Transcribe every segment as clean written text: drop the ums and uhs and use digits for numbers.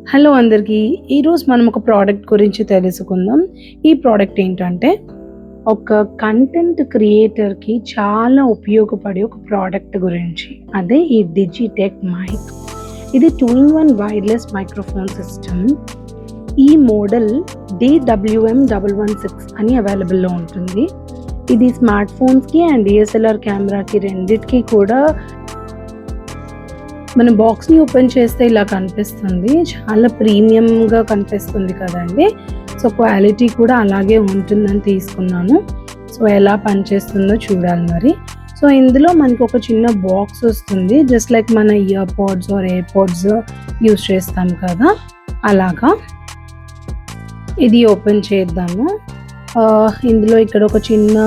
Hello అందరికీ. ఈరోజు మనం ఒక ప్రోడక్ట్ గురించి తెలుసుకుందాం. ఈ ప్రోడక్ట్ ఏంటంటే ఒక కంటెంట్ క్రియేటర్‌కి చాలా ఉపయోగపడే ఒక ప్రోడక్ట్ గురించి. అదే ఈ డిజిటెక్ మైక్. ఇది 2 ఇన్ 1 వైర్‌లెస్ మైక్రోఫోన్ సిస్టమ్. ఈ మోడల్ DWM116 అని అవైలబుల్‌లో ఉంటుంది. ఇది స్మార్ట్ ఫోన్స్‌కి అండ్ DSLR కెమెరాకి రెండిటికి కూడా మనం బాక్స్‌ని ఓపెన్ చేస్తే ఇలా కనిపిస్తుంది. చాలా ప్రీమియంగా కనిపిస్తుంది కదండీ. సో క్వాలిటీ కూడా అలాగే ఉంటుందని తీసుకున్నాను. సో ఎలా పనిచేస్తుందో చూడాలి మరి. సో ఇందులో మనకి ఒక చిన్న బాక్స్ వస్తుంది. జస్ట్ లైక్ మన ear pods or air pods use చేస్తాం కదా అలాగా. ఇది ఓపెన్ చేద్దాము. ఇందులో ఇక్కడ ఒక చిన్న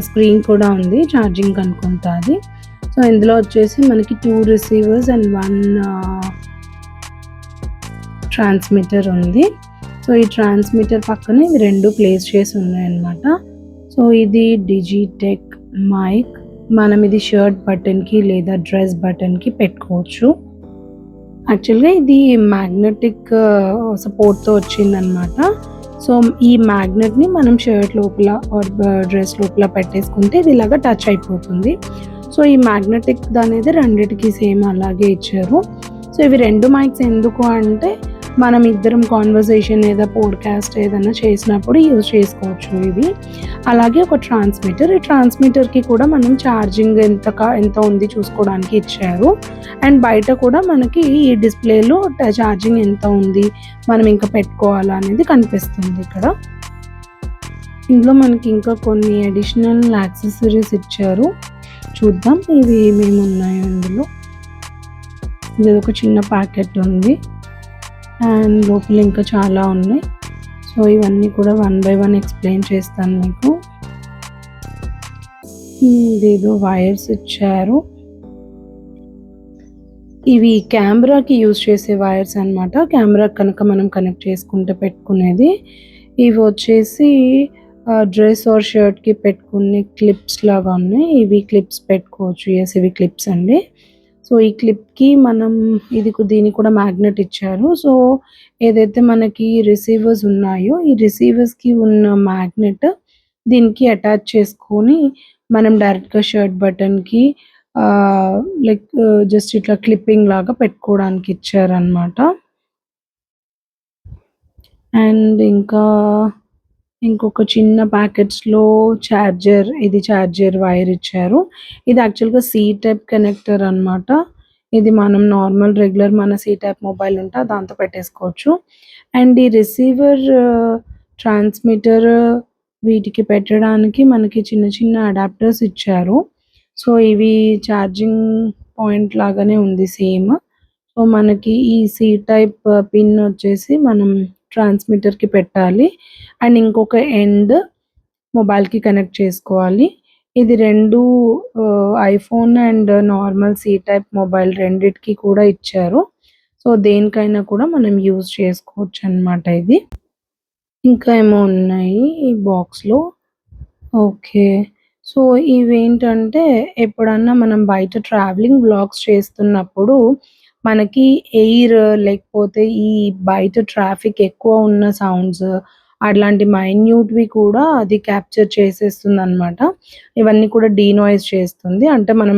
స్క్రీన్ కూడా ఉంది. ఛార్జింగ్ అనుకుంటా అది. సో ఇందులో వచ్చేసి మనకి 2 రిసీవర్స్ అండ్ 1 ట్రాన్స్మిటర్ ఉంది. సో ఈ ట్రాన్స్మిటర్ పక్కనే ఇవి 2 ప్లేస్ చేసి ఉన్నాయన్నమాట. సో ఇది డిజిటెక్ మైక్. మనం ఇది షర్ట్ బటన్కి లేదా డ్రెస్ బటన్కి పెట్టుకోవచ్చు. యాక్చువల్గా ఇది మ్యాగ్నెటిక్ సపోర్ట్తో వచ్చిందనమాట. సో ఈ మ్యాగ్నెట్ని మనం షర్ట్ లోపల ఆర్ డ్రెస్ లోపల పెట్టేసుకుంటే ఇది ఇలాగా టచ్ అయిపోతుంది. సో ఈ మ్యాగ్నెటిక్ అనేది రెండిటికి సేమ్ అలాగే ఇచ్చారు. సో ఇవి 2 మైక్స్ ఎందుకు అంటే మనం ఇద్దరం కాన్వర్సేషన్ లేదా పోడ్కాస్ట్ ఏదైనా చేసినప్పుడు యూజ్ చేసుకోవచ్చు ఇవి. అలాగే ఒక ట్రాన్స్మిటర్. ఈ ట్రాన్స్మిటర్కి కూడా మనం ఛార్జింగ్ ఎంత ఉంది చూసుకోవడానికి ఇచ్చారు. అండ్ బయట కూడా మనకి ఈ డిస్ప్లేలో ఛార్జింగ్ ఎంత ఉంది, మనం ఇంకా పెట్టుకోవాలా అనేది కనిపిస్తుంది ఇక్కడ. ఇందులో మనకి ఇంకా కొన్ని అడిషనల్ యాక్సెసరీస్ ఇచ్చారు. చూద్దాం ఇవి ఏమేమి ఉన్నాయో ఇందులో. ఇది ఒక చిన్న ప్యాకెట్ ఉంది అండ్ లోపల ఇంకా చాలా ఉన్నాయి. సో ఇవన్నీ కూడా 1 బై 1 ఎక్స్ప్లెయిన్ చేస్తాను మీకు. ఇదేదో వైర్స్ ఇచ్చారు. ఇవి కెమెరాకి యూజ్ చేసే వైర్స్ అనమాట. కెమెరా కనుక మనం కనెక్ట్ చేసుకుంటే పెట్టుకునేది. ఇవి వచ్చేసి డ్రెస్ ఆర్ షర్ట్కి పెట్టుకునే క్లిప్స్ లాగా ఉన్నాయి. ఇవి క్లిప్స్ పెట్టుకోవచ్చు. ఎస్ ఇవి క్లిప్స్ అండి. సో ఈ క్లిప్కి మనం దీనికి కూడా మ్యాగ్నెట్ ఇచ్చారు. సో ఏదైతే మనకి రిసీవర్స్ ఉన్నాయో ఈ రిసీవర్స్కి ఉన్న మ్యాగ్నెట్ దీనికి అటాచ్ చేసుకొని మనం డైరెక్ట్గా షర్ట్ బటన్కి లైక్ జస్ట్ ఇట్లా క్లిప్పింగ్ లాగా పెట్టుకోవడానికి ఇచ్చారనమాట. అండ్ ఇంకా ఇంకొక చిన్న ప్యాకెట్స్లో ఇది ఛార్జర్ వైర్ ఇచ్చారు. ఇది యాక్చువల్గా సి టైప్ కనెక్టర్ అనమాట. ఇది మనం నార్మల్ రెగ్యులర్ మన సి టైప్ మొబైల్ ఉంటే దాంతో పెట్టేసుకోవచ్చు. అండ్ ఈ రిసీవర్ ట్రాన్స్మిటర్ వీటికి పెట్టడానికి మనకి చిన్న చిన్న అడాప్టర్స్ ఇచ్చారు. సో ఇవి ఛార్జింగ్ పాయింట్ లాగానే ఉంది సేమ్. సో మనకి ఈ సి టైప్ పిన్ వచ్చేసి మనం ట్రాన్స్మిటర్కి పెట్టాలి అండ్ ఇంకొక ఎండ్ మొబైల్కి కనెక్ట్ చేసుకోవాలి. ఇది 2 iPhone and normal C type mobile రెండిటికి కూడా ఇచ్చారు. సో దేనికైనా కూడా మనం యూజ్ చేసుకోవచ్చు అనమాట ఇది. ఇంకా ఏమో ఉన్నాయి ఈ బాక్స్లో. ఓకే. సో ఇవేంటంటే ఎప్పుడన్నా మనం బయట ట్రావెలింగ్ వ్లాగ్స్ చేస్తున్నప్పుడు మనకి ఎయిర్ లేకపోతే ఈ బయట ట్రాఫిక్ ఎక్కువ ఉన్న సౌండ్స్ అట్లాంటి మైన్యూట్‌వి కూడా అది క్యాప్చర్ చేసేస్తుందనమాట. ఇవన్నీ కూడా డీనాయిస్ చేస్తుంది. అంటే మనం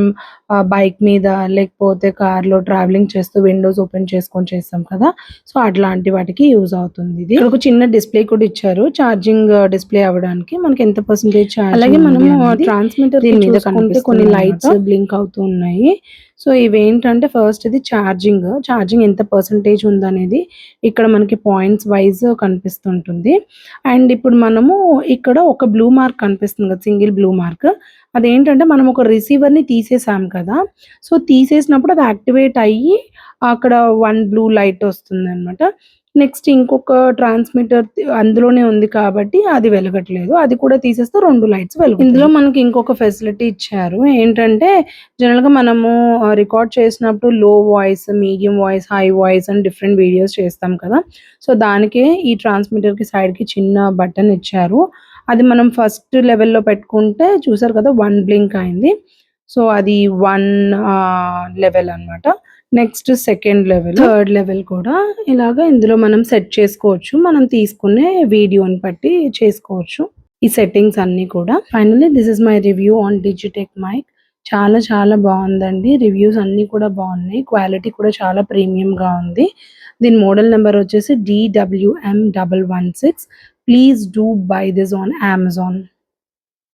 బైక్ మీద లేకపోతే కార్‌లో ట్రావెలింగ్ చేస్తూ విండోస్ ఓపెన్ చేసుకొని చేస్తాం కదా! సో అట్లాంటి వాటికి యూజ్ అవుతుంది ఇది. ఇక్కడ ఒక చిన్న డిస్‌ప్లే కూడా ఇచ్చారు. ఛార్జింగ్ డిస్‌ప్లే అవ్వడానికి మనకి ఎంత పర్సెంటేజ్ ఛార్జింగ్ అలాగే మనము ట్రాన్స్మిటర్ దీని మీద చూసుకుంటే కొన్ని లైట్స్ బ్లింక్ అవుతూ ఉన్నాయి. సో ఇవేంటంటే ఫస్ట్ ఇది ఛార్జింగ్ ఎంత పర్సెంటేజ్ ఉందనేది ఇక్కడ మనకి పాయింట్స్ వైస్ కనిపిస్తుంటుంది. అండ్ ఇప్పుడు మనము ఇక్కడ ఒక బ్లూ మార్క్ కనిపిస్తుంది కదా! Single blue mark. అదేంటంటే మనం ఒక రిసీవర్‌ని తీసేసాం కదా! సో తీసేసినప్పుడు అది యాక్టివేట్ అయ్యి అక్కడ 1 బ్లూ లైట్ వస్తుందనమాట. నెక్స్ట్ ఇంకొక ట్రాన్స్మిటర్ అందులోనే ఉంది కాబట్టి అది వెలగట్లేదు. అది కూడా తీసేస్తే 2 లైట్స్ వెలుగుతాయి. ఇందులో మనకి ఇంకొక ఫెసిలిటీ ఇచ్చారు. ఏంటంటే జనరల్‌గా మనము రికార్డ్ చేసినప్పుడు లో voice, medium voice, high voice అని డిఫరెంట్ వీడియోస్ చేస్తాం కదా! సో దానికే ఈ ట్రాన్స్మిటర్‌కి సైడ్‌కి చిన్న బటన్ ఇచ్చారు. అది మనం ఫస్ట్ లెవెల్‌లో పెట్టుకుంటే చూసారు కదా! 1 బ్లింక్ అయింది. సో అది 1 లెవెల్ అనమాట. Next second level, third level కూడా ఇలాగ ఇందులో మనం సెట్ చేసుకోవచ్చు. మనం తీసుకునే వీడియోని బట్టి చేసుకోవచ్చు ఈ సెట్టింగ్స్ అన్నీ కూడా. Finally this is my review on Digitek mic. చాలా చాలా బాగుందండి. రివ్యూస్ అన్నీ కూడా బాగున్నాయి. క్వాలిటీ కూడా చాలా ప్రీమియంగా ఉంది. దీని మోడల్ నెంబర్ వచ్చేసి DWM116. Please do by this on Amazon.